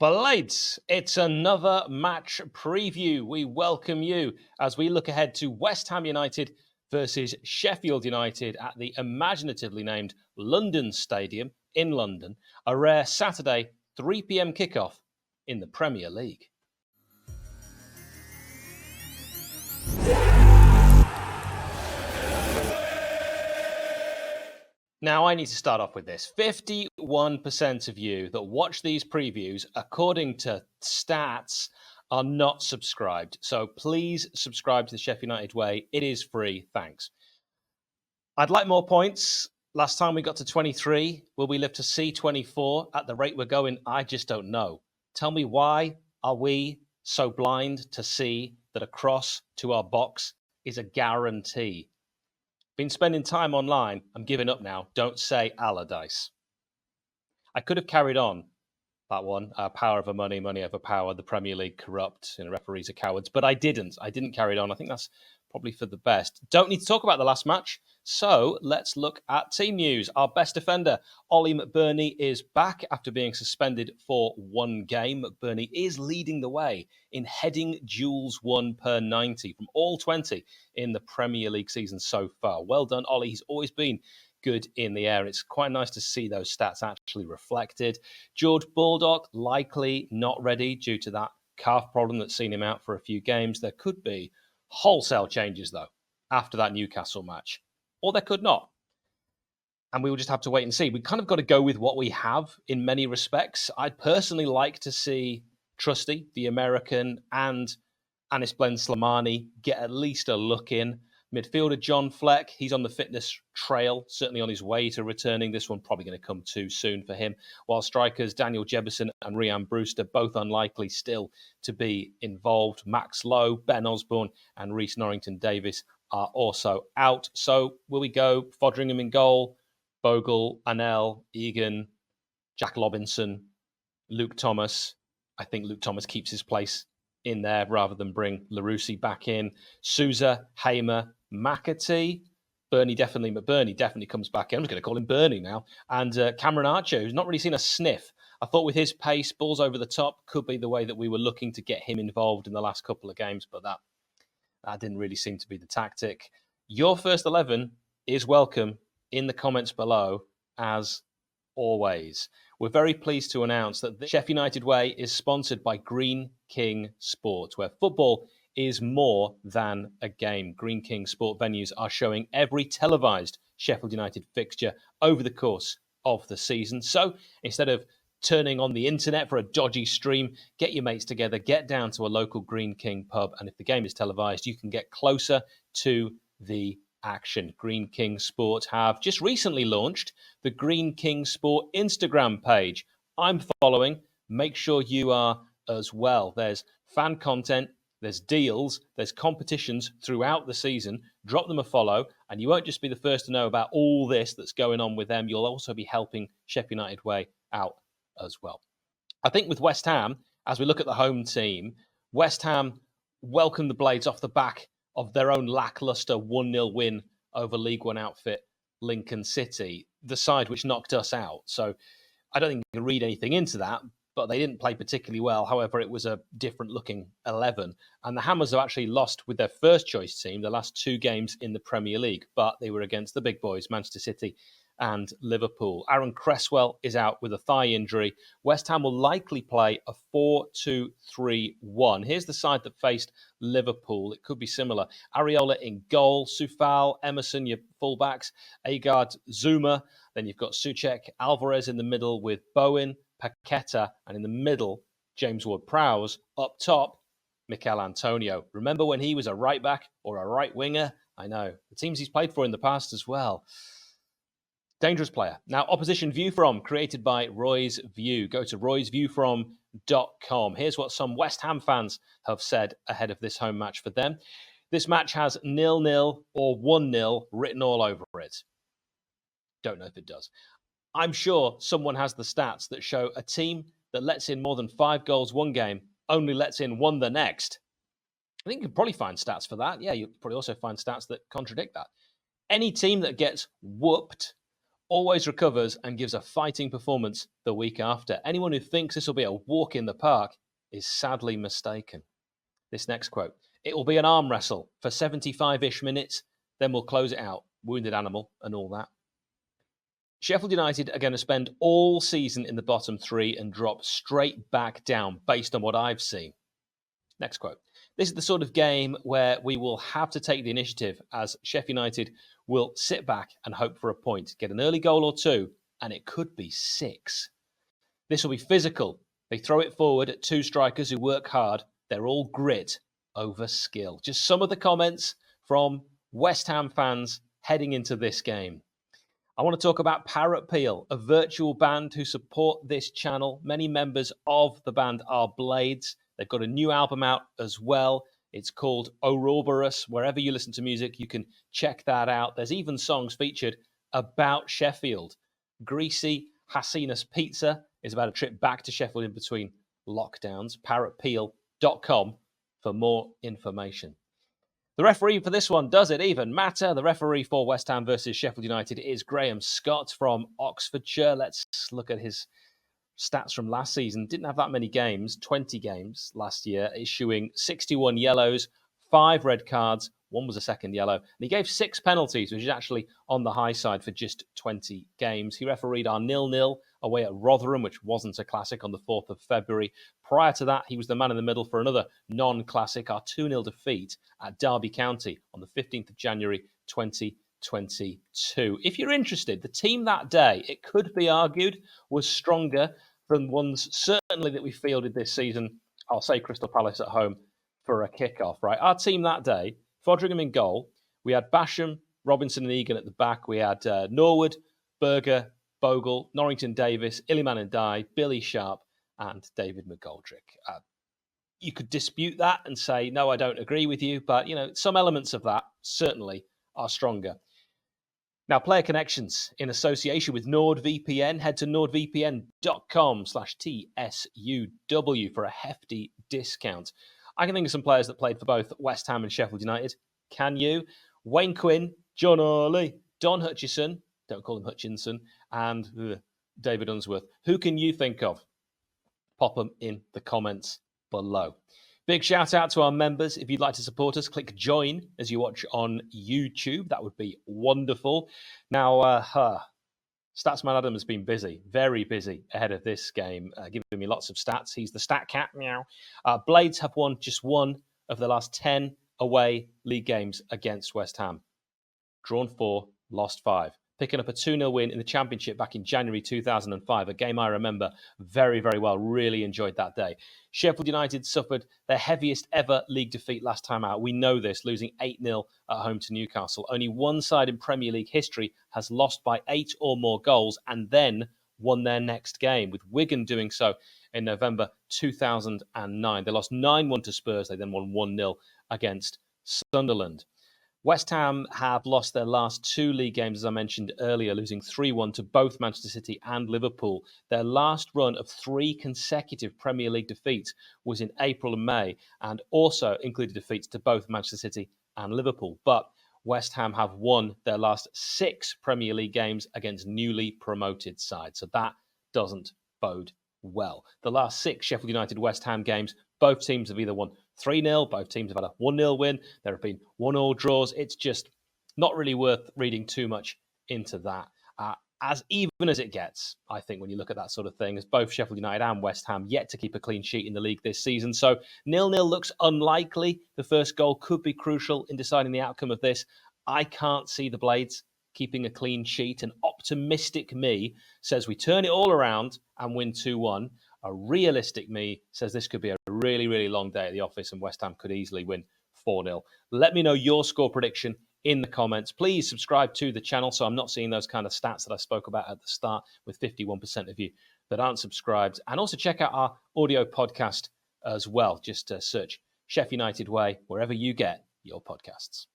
𝗍𝗿𝗲𝗃, it's another match preview. We welcome you as we look ahead to West Ham United versus Sheffield United at the imaginatively named London Stadium in London. A rare Saturday 3 p.m. kickoff in the Premier League. Now, I need to start off with this. 51% of you that watch these previews, according to stats, are not subscribed. So please subscribe to the Sheff United Way. It is free. Thanks. I'd like more points. Last time we got to 23. Will we live to see 24? At the rate we're going, I just don't know. Tell me, why are we so blind to see that a cross to our box is a guarantee? Been spending time online. I'm giving up now. Don't say Allardyce. I could have carried on that one. Power over money, money over power. The Premier League corrupt. Referees are cowards. But I didn't. I didn't carry it on. I think that's probably for the best. Don't need to talk about the last match. So let's look at team news. Our best defender, 𝗜ļi𝗱𝗶𝗲, is back after being suspended for one game. McBurney is leading the way in heading duels won per 90 from all 20 in the Premier League season so far. Well done, Ollie. He's always been good in the air. It's quite nice to see those stats actually reflected. George Baldock likely not ready due to that calf problem that's seen him out for a few games. There could be wholesale changes, though, after that Newcastle match. Or there could not. And we will just have to wait and see. We kind of got to go with what we have in many respects. I'd personally like to see Trusty, the American, and 𝗂𝗍𝗶𝗲 get at least a look in. Midfielder John Fleck, he's on the fitness trail, certainly on his way to returning. This one probably going to come too soon for him. While strikers Daniel Jefferson and Rhian Brewster, both unlikely still to be involved. Max Lowe, Ben Osborne and Rhys Norrington-Davies are also out. So will we go Foderingham in goal, Bogle, Anel, Egan, Jack Robinson, Luke Thomas? I think Luke Thomas keeps his place in there rather than bring 𝗼𝗓𝗏 back in. Sousa, Hamer, McAtee. McBurney definitely comes back in. I'm just going to call him Bernie now. And Cameron Archer, who's not really seen a sniff. I thought with his pace, balls over the top, could be the way that we were looking to get him involved in the last couple of games, but that didn't really seem to be the tactic. Your first 11 is welcome in the comments below, as always. We're very pleased to announce that the Sheff United Way is sponsored by Greene King Sport, where football is more than a game. Greene King Sport venues are showing every televised Sheffield United fixture over the course of the season. So instead of turning on the internet for a dodgy stream, get your mates together, get down to a local Greene King pub, and if the game is televised, you can get closer to the action. Greene King Sport have just recently launched the Greene King Sport Instagram page. I'm following. Make sure you are as well. There's fan content, there's deals, there's competitions throughout the season. Drop them a follow, and you won't just be the first to know about all this that's going on with them. You'll also be helping Sheff United Way out as well. I think with West Ham, as we look at the home team, West Ham welcomed the Blades off the back of their own lacklustre 1-0 win over League One outfit Lincoln City, the side which knocked us out. So I don't think you can read anything into that, but they didn't play particularly well. However, it was a different looking 11. And the Hammers have actually lost with their first choice team the last two games in the Premier League, but they were against the big boys, Manchester City and Liverpool. Aaron Cresswell is out with a thigh injury. West Ham will likely play a 4-2-3-1. Here's the side that faced Liverpool. It could be similar. Areola in goal, Coufal, Emerson, your fullbacks, Agard, Zouma. Then you've got Souček, Alvarez in the middle with Bowen, Paqueta, and in the middle, James Ward-Prowse. Up top, Mikel Antonio. Remember when he was a right back or a right winger? I know. The teams he's played for in the past as well. Dangerous player. Now, opposition view from, created by Roy's View. Go to roysviewfrom.com. Here's what some West Ham fans have said ahead of this home match for them. This match has 0-0 or 1-0 written all over it. Don't know if it does. I'm sure someone has the stats that show a team that lets in more than 5 goals one game only lets in 1 the next. I think you could probably find stats for that. Yeah, you'll probably also find stats that contradict that. Any team that gets whooped always recovers and gives a fighting performance the week after. Anyone who thinks this will be a walk in the park is sadly mistaken. This next quote: "It will be an arm wrestle for 75-ish minutes, then we'll close it out. Wounded animal and all that." Sheffield United are going to spend all season in the bottom three and drop straight back down based on what I've seen. Next quote: "This is the sort of game where we will have to take the initiative, as Sheff United will sit back and hope for a point, get an early goal or two, and it could be 6. This will be physical. They throw it forward at 2 strikers who work hard. They're all grit over skill." Just some of the comments from West Ham fans heading into this game. I want to talk about 𝗵𝗿𝗶𝗶𝗲, a virtual band who support this channel. Many members of the band are Blades. They've got a new album out as well. It's called 𝗬𝗏𝗏𝗏. Wherever you listen to music, you can check that out. There's even songs featured about Sheffield. 𝗬𝗏𝗏𝗏 is about a trip back to Sheffield in between lockdowns. 𝗵𝗏𝗶𝗏.com for more information. The referee for this one, does it even matter? The referee for West Ham versus Sheffield United is Graham Scott from Oxfordshire. Let's look at his stats from last season. Didn't have that many games, 20 games last year, issuing 61 yellows, 5 red cards, 1 was a second yellow. And he gave 6 penalties, which is actually on the high side for just 20 games. He refereed our 0-0 away at Rotherham, which wasn't a classic, on the 4th of February. Prior to that, he was the man in the middle for another non-classic, our 2-0 defeat at Derby County on the 15th of January 2022. If you're interested, the team that day, it could be argued, was stronger than ones certainly that we fielded this season. I'll say Crystal Palace at home for a kickoff, right? Our team that day, Fodringham in goal. We had Basham, Robinson and Egan at the back. We had Norwood, Berger, Bogle, Norrington Davis, Iliman and Dye, Billy Sharp, and David McGoldrick. You could dispute that and say, no, I don't agree with you, but, some elements of that certainly are stronger. Now, player connections in association with NordVPN. Head to nordvpn.com/TSUW for a hefty discount. I can think of some players that played for both West Ham and Sheffield United. Can you? Wayne Quinn, John Ollie, Don Hutchison, don't call him Hutchinson, and David Unsworth. Who can you think of? Pop them in the comments below. Big shout out to our members. If you'd like to support us, click join as you watch on YouTube. That would be wonderful. Now, Statsman Adam has been busy, very busy ahead of this game, giving me lots of stats. He's the stat cat, meow. Blades have won just 1 of the last 10 away league games against West Ham. Drawn 4, lost 5. Picking up a 2-0 win in the Championship back in January 2005, a game I remember very, very well. Really enjoyed that day. Sheffield United suffered their heaviest ever league defeat last time out. We know this, losing 8-0 at home to Newcastle. Only one side in Premier League history has lost by 8 or more goals and then won their next game, with Wigan doing so in November 2009. They lost 9-1 to Spurs. They then won 1-0 against Sunderland. West Ham have lost their last 2 league games, as I mentioned earlier, losing 3-1 to both Manchester City and Liverpool. Their last run of 3 consecutive Premier League defeats was in April and May, and also included defeats to both Manchester City and Liverpool. But West Ham have won their last 6 Premier League games against newly promoted sides, so that doesn't bode well. The last 6 Sheffield United West Ham games, both teams have either won 3-0, both teams have had a 1-0 win, there have been 1-1 draws. It's just not really worth reading too much into that. As even as it gets, I think, when you look at that sort of thing, as both Sheffield United and West Ham yet to keep a clean sheet in the league this season. So 0-0 looks unlikely. The first goal could be crucial in deciding the outcome of this. I can't see the Blades keeping a clean sheet. An optimistic me says we turn it all around and win 2-1. A realistic me says this could be a really, really long day at the office and West Ham could easily win 4-0. Let me know your score prediction in the comments. Please subscribe to the channel so I'm not seeing those kind of stats that I spoke about at the start with 51% of you that aren't subscribed. And also check out our audio podcast as well. Just search Sheff United Way wherever you get your podcasts.